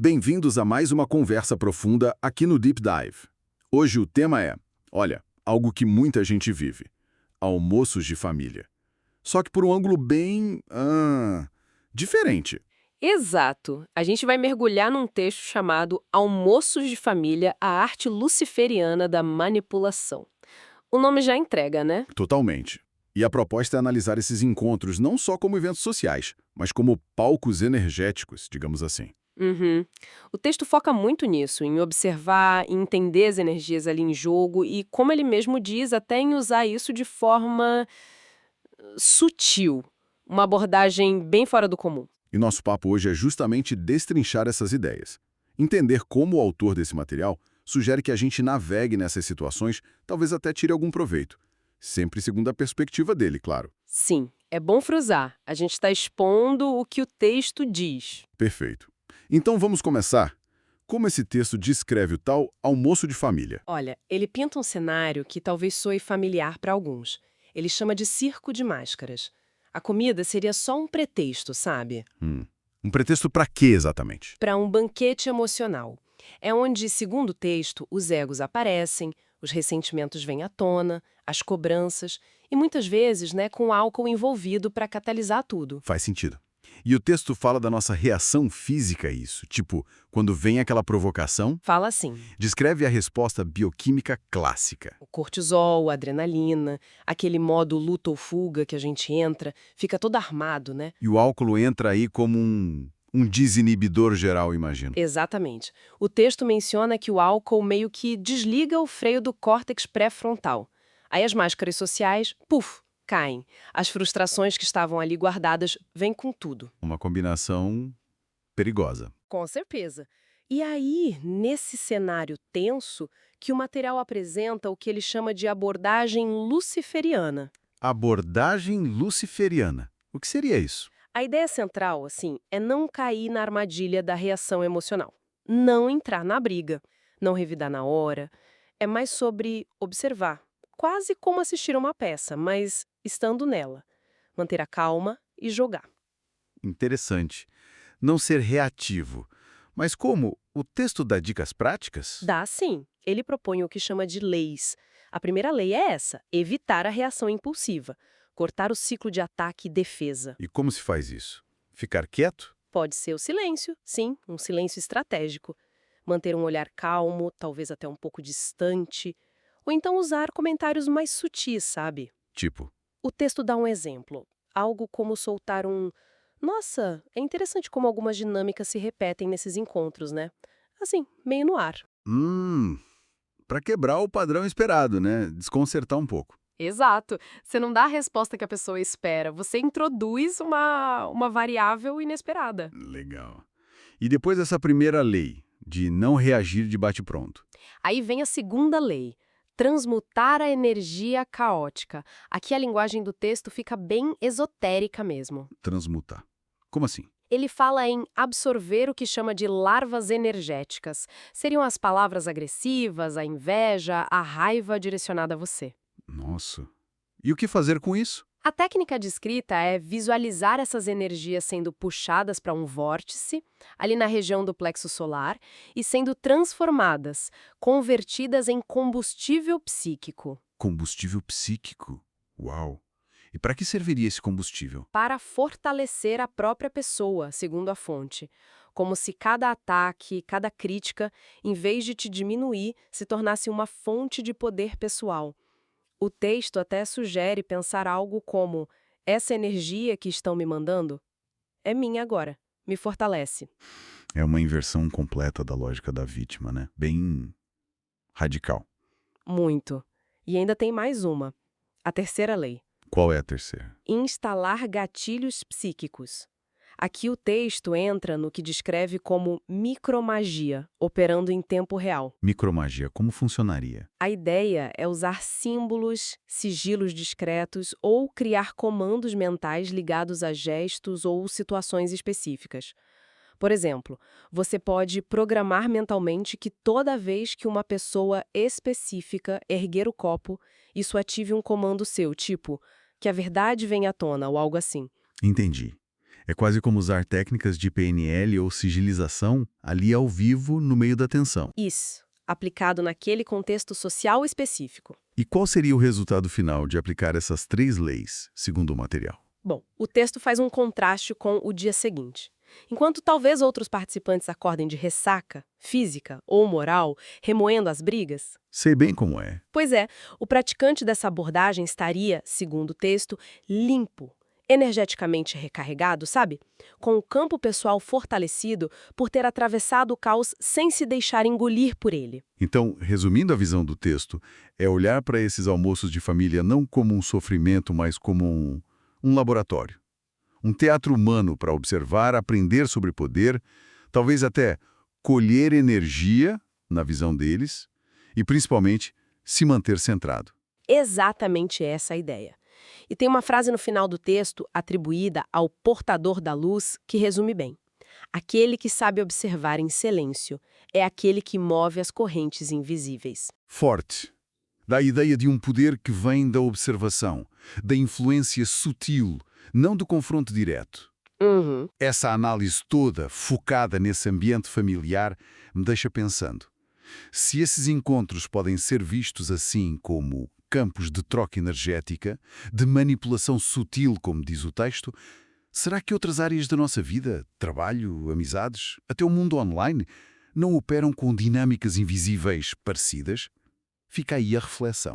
Bem-vindos a mais uma conversa profunda aqui no Deep Dive. Hoje o tema é, algo que muita gente vive: almoços de família. Só que por um ângulo bem... diferente. Exato. A gente vai mergulhar num texto chamado Almoços de Família, a arte luciferiana da manipulação. O nome já entrega, né? Totalmente. E a proposta é analisar esses encontros não só como eventos sociais, mas como palcos energéticos, digamos assim. Uhum. O texto foca muito nisso, em observar, em entender as energias ali em jogo e, como ele mesmo diz, até em usar isso de forma sutil. Uma abordagem bem fora do comum. E nosso papo hoje é justamente destrinchar essas ideias. Entender como o autor desse material sugere que a gente navegue nessas situações, talvez até tire algum proveito. Sempre segundo a perspectiva dele, claro. Sim, é bom frusar. A gente está expondo o que o texto diz. Perfeito. Então vamos começar. Como esse texto descreve o tal almoço de família? Olha, ele pinta um cenário que talvez soe familiar para alguns. Ele chama de circo de máscaras. A comida seria só um pretexto, sabe? Um pretexto para quê exatamente? Para um banquete emocional. É onde, segundo o texto, os egos aparecem, os ressentimentos vêm à tona, as cobranças, e muitas vezes, né, com álcool envolvido para catalisar tudo. Faz sentido. E o texto fala da nossa reação física a isso, tipo, quando vem aquela provocação, Fala assim: descreve a resposta bioquímica clássica. o cortisol, a adrenalina, aquele modo luta ou fuga que a gente entra, fica todo armado, né? E o álcool entra aí como um desinibidor geral, imagino. Exatamente. O texto menciona que o álcool meio que desliga o freio do córtex pré-frontal. Aí as máscaras sociais, puf, caem. As frustrações que estavam ali guardadas vêm com tudo. Uma combinação perigosa. Com certeza. E aí, nesse cenário tenso, que o material apresenta o que ele chama de abordagem luciferiana. Abordagem luciferiana. O que seria isso? A ideia central, assim, é não cair na armadilha da reação emocional. Não entrar na briga, não revidar na hora. É mais sobre observar, quase como assistir a uma peça, mas estando nela. Manter a calma e jogar. Interessante. Não ser reativo. Mas como? O texto dá dicas práticas? Dá sim. Ele propõe o que chama de leis. A primeira lei é essa: evitar a reação impulsiva, cortar o ciclo de ataque e defesa. E como se faz isso? Ficar quieto? Pode ser o silêncio, sim, um silêncio estratégico. Manter um olhar calmo, talvez até um pouco distante. Ou então usar comentários mais sutis, sabe? Tipo, O texto dá um exemplo. Algo como soltar um: Nossa, é interessante como algumas dinâmicas se repetem nesses encontros, né? Assim, meio no ar. para quebrar o padrão esperado, né? Desconcertar um pouco. Exato. Você não dá a resposta que a pessoa espera, você introduz uma variável inesperada. Legal. E depois dessa primeira lei, de não reagir de bate-pronto. Aí vem a segunda lei: transmutar a energia caótica. Aqui a linguagem do texto fica bem esotérica mesmo. Transmutar. Como assim? Ele fala em absorver o que chama de larvas energéticas. Seriam as palavras agressivas, a inveja, a raiva direcionada a você. Nossa. E o que fazer com isso? A técnica descrita é visualizar essas energias sendo puxadas para um vórtice, ali na região do plexo solar, e sendo transformadas, convertidas em combustível psíquico, Combustível psíquico. Uau. E para que serviria esse combustível? para fortalecer a própria pessoa, segundo a fonte. Como se cada ataque, cada crítica, em vez de te diminuir, se tornasse uma fonte de poder pessoal. O texto até sugere pensar algo como: essa energia que estão me mandando é minha agora, me fortalece. É uma inversão completa da lógica da vítima, né? Bem radical. Muito. E ainda tem mais uma. A terceira lei: Qual é a terceira? instalar gatilhos psíquicos. Aqui o texto entra no que descreve como micromagia, operando em tempo real. Micromagia, como funcionaria? A ideia é usar símbolos, sigilos discretos ou criar comandos mentais ligados a gestos ou situações específicas. Por exemplo, você pode programar mentalmente que toda vez que uma pessoa específica erguer o copo, isso ative um comando seu, tipo, que a verdade venha à tona ou algo assim. Entendi. É quase como usar técnicas de PNL ou sigilização ali ao vivo no meio da tensão. Isso, aplicado naquele contexto social específico. E qual seria o resultado final de aplicar essas 3 leis, segundo o material? Bom, o texto faz um contraste com o dia seguinte. Enquanto talvez outros participantes acordem de ressaca, física ou moral, remoendo as brigas, Sei bem como é. pois é, o praticante dessa abordagem estaria, segundo o texto, limpo, energeticamente recarregado, sabe? Com o campo pessoal fortalecido por ter atravessado o caos sem se deixar engolir por ele. Então, resumindo a visão do texto, é olhar para esses almoços de família não como um sofrimento, mas como um laboratório. Um teatro humano para observar, aprender sobre poder, talvez até colher energia, na visão deles, e principalmente se manter centrado. Exatamente essa a ideia. E tem uma frase no final do texto, atribuída ao portador da luz, que resume bem. Aquele que sabe observar em silêncio é aquele que move as correntes invisíveis. Forte. Dá a ideia de um poder que vem da observação, da influência sutil, não do confronto direto. Uhum. Essa análise toda, focada nesse ambiente familiar, me deixa pensando. Se esses encontros podem ser vistos assim como campos de troca energética, de manipulação sutil, como diz o texto, será que outras áreas da nossa vida, trabalho, amizades, até o mundo online, não operam com dinâmicas invisíveis parecidas? Fica aí a reflexão.